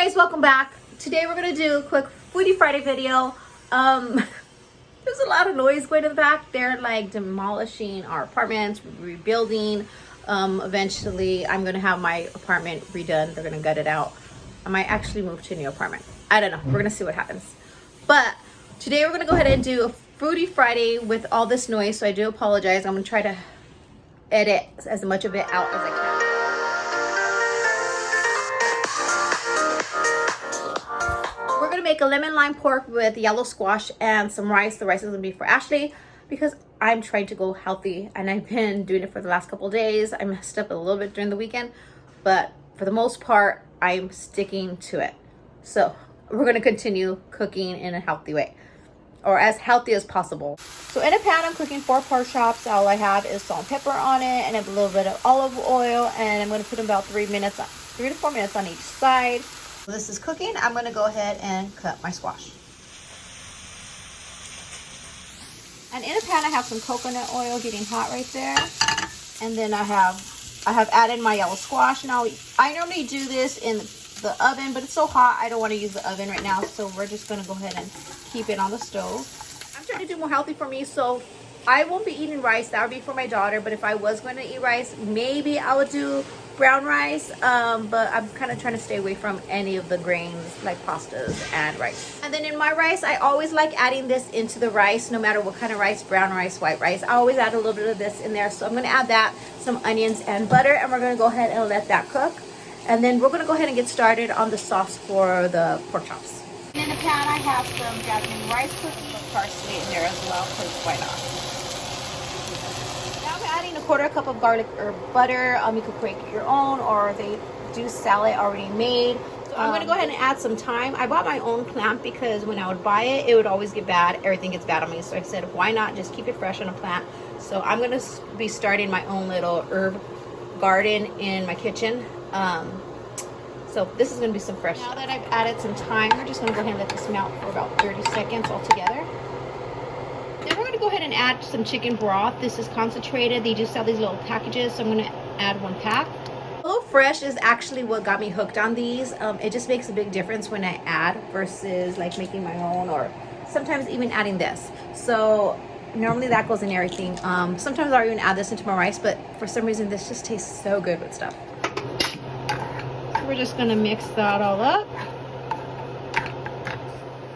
guys, welcome back. Today we're gonna do a quick Foodie Friday video. There's a lot of noise going in the back. They're like demolishing our apartments, rebuilding. Eventually I'm gonna have my apartment redone. They're gonna gut it out. I might actually move to a new apartment. I don't know, we're gonna see what happens. But today we're gonna go ahead and do a Foodie Friday with all this noise, so I do apologize. I'm gonna try to edit as much of it out as I can. We're gonna make a lemon lime pork with yellow squash and some rice. The rice is gonna be for Ashley because I'm trying to go healthy and I've been doing it for the last couple of days. I messed up a little bit during the weekend, but for the most part, I'm sticking to it. So we're gonna continue cooking in a healthy way, or as healthy as possible. So in a pan, I'm cooking 4 pork chops. All I have is salt and pepper on it and a little bit of olive oil, and I'm gonna put them about 3 to 4 minutes on each side. So this is cooking. I'm gonna go ahead and cut my squash. And in a pan, I have some coconut oil getting hot right there. And then I have added my yellow squash. Now, I normally do this in the oven, but it's so hot, I don't want to use the oven right now. So we're just gonna go ahead and keep it on the stove. I'm trying to do more healthy for me, so I won't be eating rice. That would be for my daughter. But if I was going to eat rice, maybe I would do brown rice. But I'm kind of trying to stay away from any of the grains like pastas and rice. And then in my rice, I always like adding this into the rice, no matter what kind of rice, brown rice, white rice. I always add a little bit of this in there. So I'm going to add that, some onions and butter, and we're going to go ahead and let that cook. And then we're going to go ahead and get started on the sauce for the pork chops. And in the pan, I have some jasmine rice cooking with parsley in there as well, because why not? Now I'm adding a 1/4 cup of garlic or butter. You could make your own, or they do sell it already made. So I'm going to go ahead and add some thyme. I bought my own plant because when I would buy it, it would always get bad. Everything gets bad on me. So I said, why not just keep it fresh on a plant? So I'm going to be starting my own little herb garden in my kitchen. So this is going to be some fresh. Now that I've added some thyme, we're just going to go ahead and let this melt for about 30 seconds altogether. Then we're going to go ahead and add some chicken broth. This is concentrated. They do sell these little packages, so I'm going to add 1 pack. Hello Fresh is actually what got me hooked on these. It just makes a big difference when I add versus like making my own, or sometimes even adding this. So normally that goes in everything. Sometimes I'll even add this into my rice, but for some reason this just tastes so good with stuff. We're just going to mix that all up.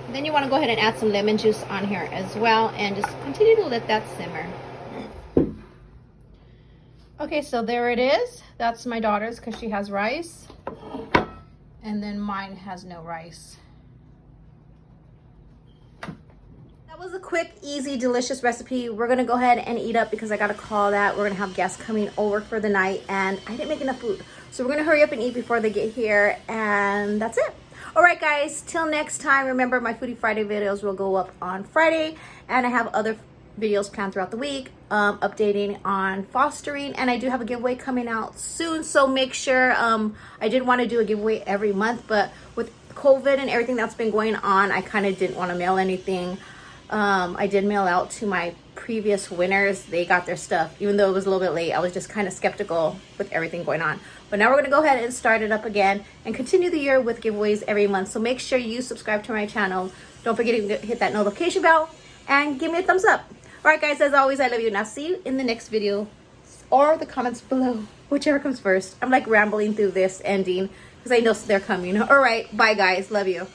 Then you want to go ahead and add some lemon juice on here as well, and just continue to let that simmer. Okay, so there it is. That's my daughter's because she has rice, and then mine has no rice. That was a quick, easy, delicious recipe. We're gonna go ahead and eat up because I got a call that we're gonna have guests coming over for the night, and I didn't make enough food. So we're gonna hurry up and eat before they get here, and that's it. All right, guys, till next time, remember my Foodie Friday videos will go up on Friday, and I have other videos planned throughout the week, updating on fostering, and I do have a giveaway coming out soon, so make sure, I did want to do a giveaway every month, but with COVID and everything that's been going on, I kind of didn't want to mail anything. I did mail out to my previous winners. They got their stuff, even though it was a little bit late. I was just kind of skeptical with everything going on. But now we're going to go ahead and start it up again and continue the year with giveaways every month. So make sure you subscribe to my channel. Don't forget to hit that notification bell and give me a thumbs up. All right, guys, as always, I love you. And I'll see you in the next video or the comments below, whichever comes first. I'm like rambling through this ending because I know they're coming. All right, bye, guys. Love you.